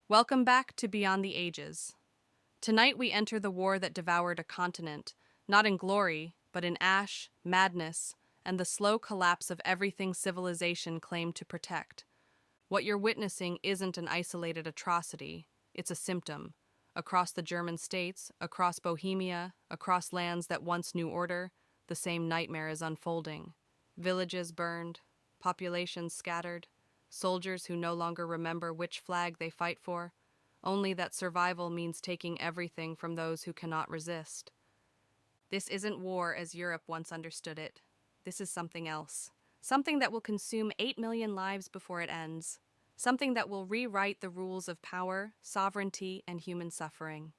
Welcome back to Beyond the Ages. Tonight we enter the war that devoured a continent, not in glory, but in ash, madness, and the slow collapse of everything civilization claimed to protect. What you're witnessing isn't an isolated atrocity, it's a symptom. Across the German states, across Bohemia, across lands that once knew order, the same nightmare is unfolding. Villages burned, populations scattered, soldiers who no longer remember which flag they fight for, only that survival means taking everything from those who cannot resist. This isn't war as Europe once understood it. This is something else. Something that will consume 8 million lives before it ends. Something that will rewrite the rules of power, sovereignty, and human suffering.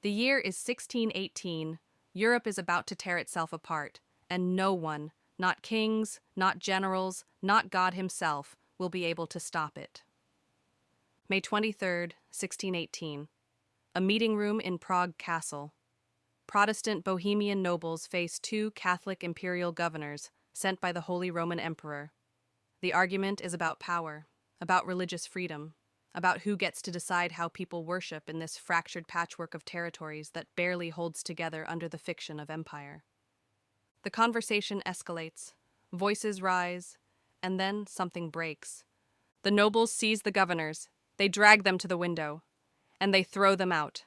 The year is 1618. Europe is about to tear itself apart, and no one, not kings, not generals, not God himself, will be able to stop it. May 23rd, 1618. A meeting room in Prague Castle. Protestant Bohemian nobles face two Catholic imperial governors sent by the Holy Roman Emperor. The argument is about power, about religious freedom, about who gets to decide how people worship in this fractured patchwork of territories that barely holds together under the fiction of empire. The conversation escalates, voices rise, and then something breaks. The nobles seize the governors, they drag them to the window, and they throw them out.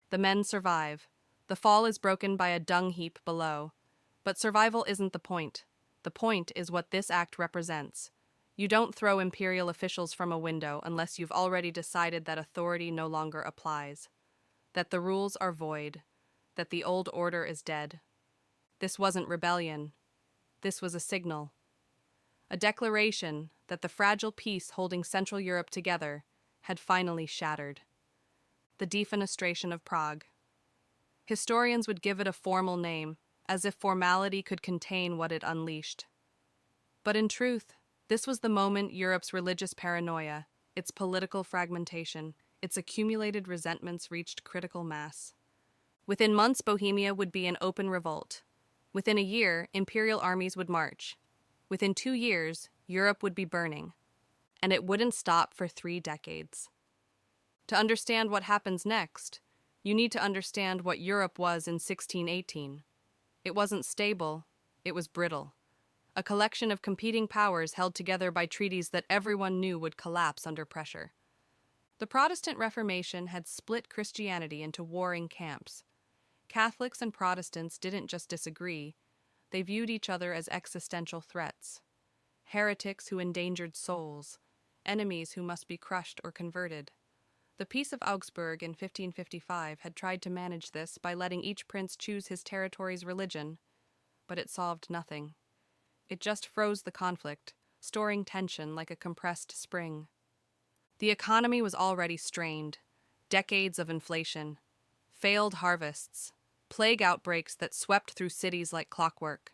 The men survive. The fall is broken by a dung heap below. But survival isn't the point. The point is what this act represents. You don't throw imperial officials from a window unless you've already decided that authority no longer applies, that the rules are void, that the old order is dead. This wasn't rebellion. This was a signal. A declaration that the fragile peace holding Central Europe together had finally shattered. The defenestration of Prague. Historians would give it a formal name, as if formality could contain what it unleashed. But in truth, this was the moment Europe's religious paranoia, its political fragmentation, its accumulated resentments reached critical mass. Within months, Bohemia would be in open revolt. Within a year, imperial armies would march. Within 2 years, Europe would be burning. And it wouldn't stop for 3 decades. To understand what happens next, you need to understand what Europe was in 1618. It wasn't stable, it was brittle. A collection of competing powers held together by treaties that everyone knew would collapse under pressure. The Protestant Reformation had split Christianity into warring camps. Catholics and Protestants didn't just disagree, they viewed each other as existential threats. Heretics who endangered souls, enemies who must be crushed or converted. The Peace of Augsburg in 1555 had tried to manage this by letting each prince choose his territory's religion, but it solved nothing. It just froze the conflict, storing tension like a compressed spring. The economy was already strained. Decades of inflation, failed harvests, plague outbreaks that swept through cities like clockwork,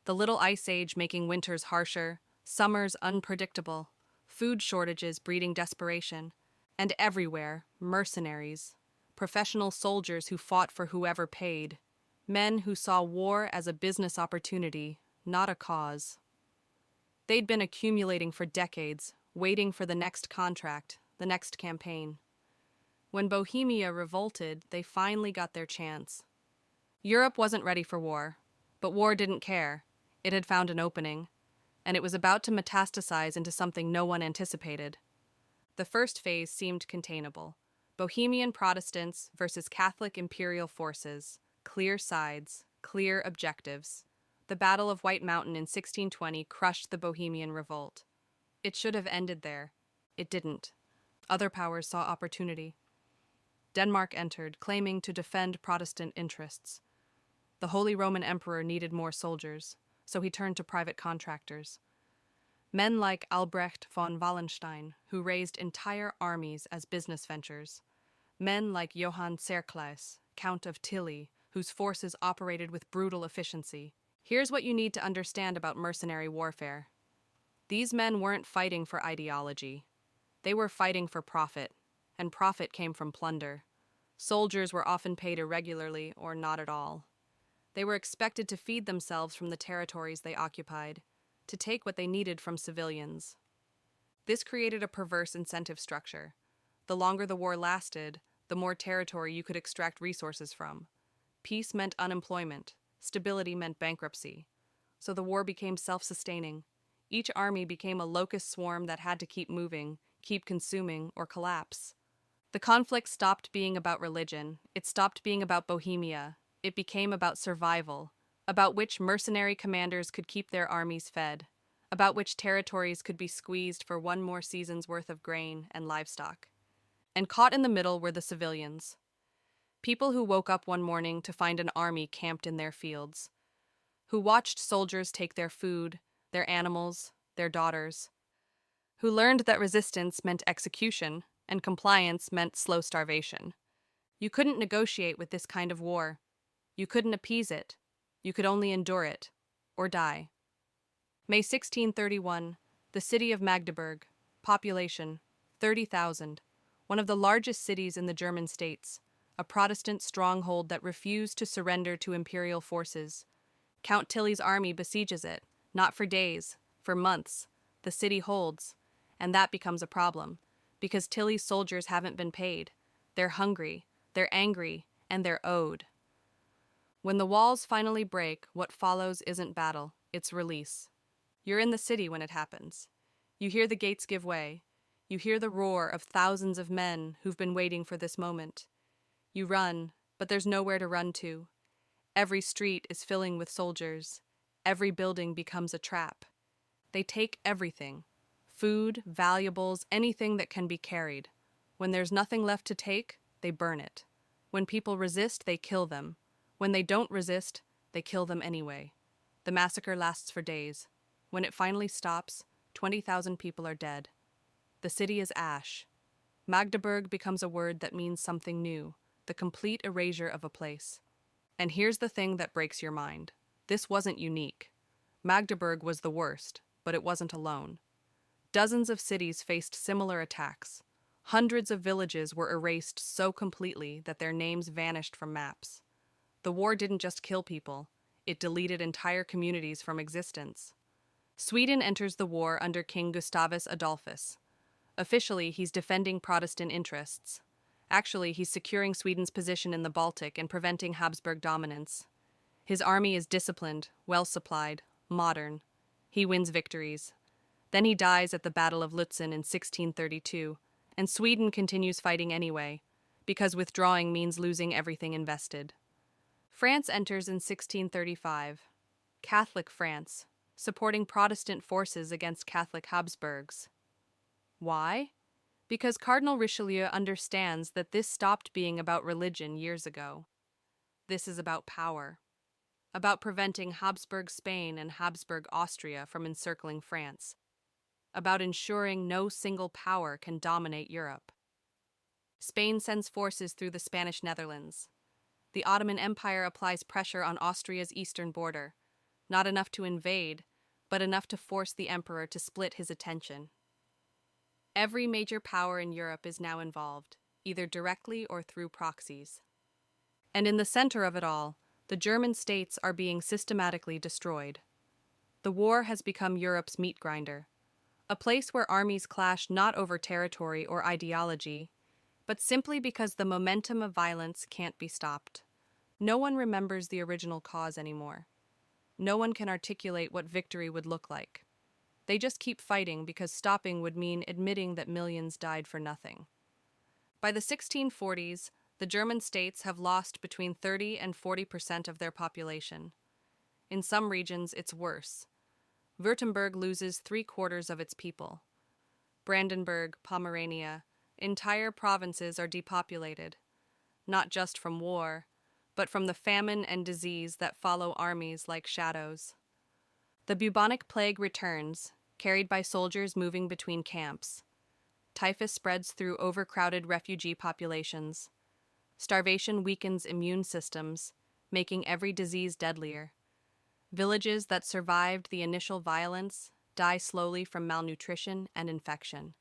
the Little Ice Age making winters harsher, summers unpredictable, food shortages breeding desperation, and everywhere, mercenaries, professional soldiers who fought for whoever paid, men who saw war as a business opportunity, not a cause. They'd been accumulating for decades, waiting for the next contract, the next campaign. When Bohemia revolted, they finally got their chance. Europe wasn't ready for war, but war didn't care. It had found an opening, and it was about to metastasize into something no one anticipated. The first phase seemed containable. Bohemian Protestants versus Catholic imperial forces, clear sides, clear objectives. The Battle of White Mountain in 1620 crushed the Bohemian revolt. It should have ended there. It didn't. Other powers saw opportunity. Denmark entered, claiming to defend Protestant interests. The Holy Roman Emperor needed more soldiers, so he turned to private contractors. Men like Albrecht von Wallenstein, who raised entire armies as business ventures. Men like Johann Serkleis, Count of Tilly, whose forces operated with brutal efficiency. Here's what you need to understand about mercenary warfare. These men weren't fighting for ideology. They were fighting for profit, and profit came from plunder. Soldiers were often paid irregularly or not at all. They were expected to feed themselves from the territories they occupied, to take what they needed from civilians. This created a perverse incentive structure. The longer the war lasted, the more territory you could extract resources from. Peace meant unemployment, stability meant bankruptcy. So the war became self-sustaining. Each army became a locust swarm that had to keep moving, keep consuming, or collapse. The conflict stopped being about religion. It stopped being about Bohemia. It became about survival, about which mercenary commanders could keep their armies fed, about which territories could be squeezed for one more season's worth of grain and livestock. And caught in the middle were the civilians. People who woke up one morning to find an army camped in their fields, who watched soldiers take their food, their animals, their daughters, who learned that resistance meant execution and compliance meant slow starvation. You couldn't negotiate with this kind of war. You couldn't appease it. You could only endure it, or die. May 1631, the city of Magdeburg, population 30,000, one of the largest cities in the German states, a Protestant stronghold that refused to surrender to imperial forces. Count Tilly's army besieges it, not for days, for months. The city holds, and that becomes a problem, because Tilly's soldiers haven't been paid. They're hungry, they're angry, and they're owed. When the walls finally break, what follows isn't battle, it's release. You're in the city when it happens. You hear the gates give way. You hear the roar of thousands of men who've been waiting for this moment. You run, but there's nowhere to run to. Every street is filling with soldiers. Every building becomes a trap. They take everything. Food, valuables, anything that can be carried. When there's nothing left to take, they burn it. When people resist, they kill them. When they don't resist, they kill them anyway. The massacre lasts for days. When it finally stops, 20,000 people are dead. The city is ash. Magdeburg becomes a word that means something new, the complete erasure of a place. And here's the thing that breaks your mind. This wasn't unique. Magdeburg was the worst, but it wasn't alone. Dozens of cities faced similar attacks. Hundreds of villages were erased so completely that their names vanished from maps. The war didn't just kill people, it deleted entire communities from existence. Sweden enters the war under King Gustavus Adolphus. Officially, he's defending Protestant interests. Actually, he's securing Sweden's position in the Baltic and preventing Habsburg dominance. His army is disciplined, well-supplied, modern. He wins victories. Then he dies at the Battle of Lutzen in 1632, and Sweden continues fighting anyway, because withdrawing means losing everything invested. France enters in 1635. Catholic France, supporting Protestant forces against Catholic Habsburgs. Why? Because Cardinal Richelieu understands that this stopped being about religion years ago. This is about power. About preventing Habsburg Spain and Habsburg Austria from encircling France. About ensuring no single power can dominate Europe. Spain sends forces through the Spanish Netherlands. The Ottoman Empire applies pressure on Austria's eastern border, not enough to invade, but enough to force the emperor to split his attention. Every major power in Europe is now involved, either directly or through proxies. And in the center of it all, the German states are being systematically destroyed. The war has become Europe's meat grinder, a place where armies clash not over territory or ideology, but simply because the momentum of violence can't be stopped. No one remembers the original cause anymore. No one can articulate what victory would look like. They just keep fighting because stopping would mean admitting that millions died for nothing. By the 1640s, the German states have lost between 30 and 40% of their population. In some regions, it's worse. Württemberg loses 3/4 of its people. Brandenburg, Pomerania, entire provinces are depopulated, not just from war, but from the famine and disease that follow armies like shadows. The bubonic plague returns, carried by soldiers moving between camps. Typhus spreads through overcrowded refugee populations. Starvation weakens immune systems, making every disease deadlier. Villages that survived the initial violence die slowly from malnutrition and infection.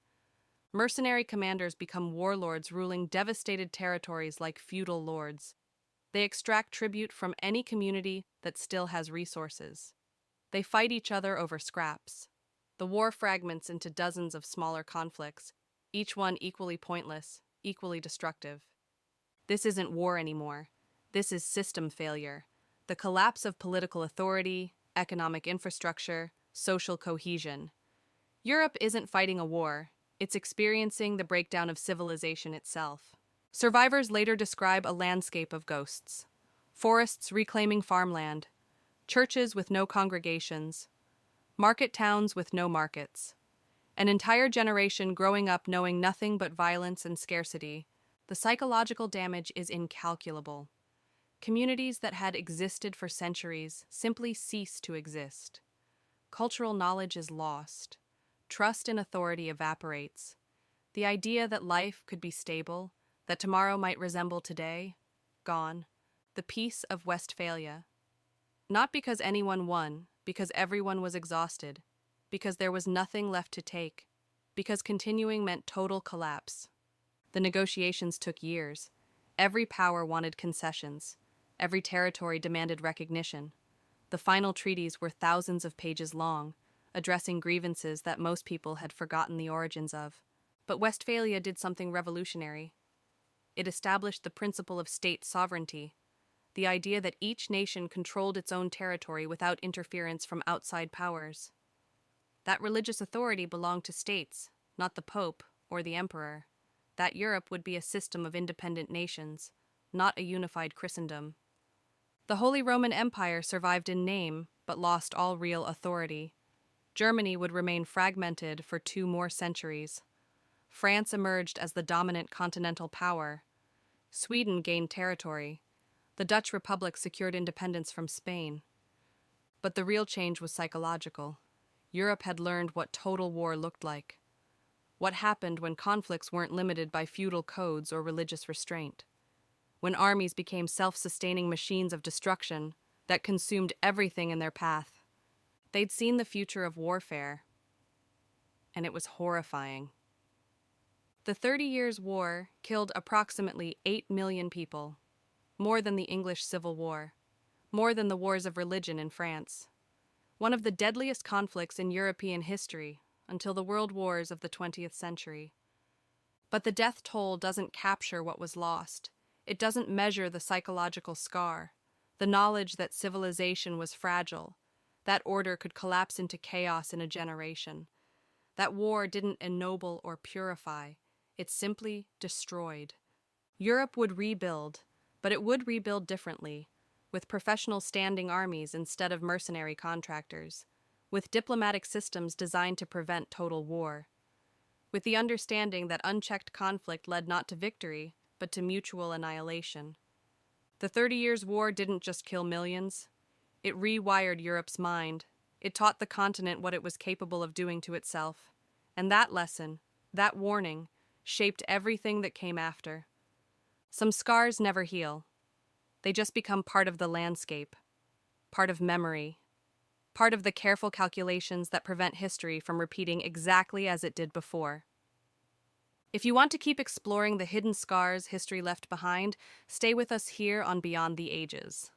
Mercenary commanders become warlords ruling devastated territories like feudal lords. They extract tribute from any community that still has resources. They fight each other over scraps. The war fragments into dozens of smaller conflicts, each one equally pointless, equally destructive. This isn't war anymore. This is system failure. The collapse of political authority, economic infrastructure, social cohesion. Europe isn't fighting a war, it's experiencing the breakdown of civilization itself. Survivors later describe a landscape of ghosts: forests reclaiming farmland, churches with no congregations, market towns with no markets, an entire generation growing up knowing nothing but violence and scarcity. The psychological damage is incalculable. Communities that had existed for centuries simply cease to exist. Cultural knowledge is lost. Trust in authority evaporates. The idea that life could be stable, that tomorrow might resemble today, gone. The Peace of Westphalia. Not because anyone won, because everyone was exhausted, because there was nothing left to take, because continuing meant total collapse. The negotiations took years. Every power wanted concessions. Every territory demanded recognition. The final treaties were thousands of pages long, addressing grievances that most people had forgotten the origins of. But Westphalia did something revolutionary. It established the principle of state sovereignty, the idea that each nation controlled its own territory without interference from outside powers. That religious authority belonged to states, not the Pope or the Emperor. That Europe would be a system of independent nations, not a unified Christendom. The Holy Roman Empire survived in name, but lost all real authority. Germany would remain fragmented for 2 more centuries. France emerged as the dominant continental power. Sweden gained territory. The Dutch Republic secured independence from Spain. But the real change was psychological. Europe had learned what total war looked like. What happened when conflicts weren't limited by feudal codes or religious restraint? When armies became self-sustaining machines of destruction that consumed everything in their path. They'd seen the future of warfare, and it was horrifying. The 30 Years' War killed approximately 8 million people, more than the English Civil War, more than the wars of religion in France. One of the deadliest conflicts in European history until the world wars of the 20th century. But the death toll doesn't capture what was lost. It doesn't measure the psychological scar, the knowledge that civilization was fragile, that order could collapse into chaos in a generation. That war didn't ennoble or purify, it simply destroyed. Europe would rebuild, but it would rebuild differently, with professional standing armies instead of mercenary contractors, with diplomatic systems designed to prevent total war, with the understanding that unchecked conflict led not to victory, but to mutual annihilation. The 30 Years' War didn't just kill millions. It rewired Europe's mind. It taught the continent what it was capable of doing to itself. And that lesson, that warning, shaped everything that came after. Some scars never heal. They just become part of the landscape, part of memory, part of the careful calculations that prevent history from repeating exactly as it did before. If you want to keep exploring the hidden scars history left behind, stay with us here on Beyond the Ages.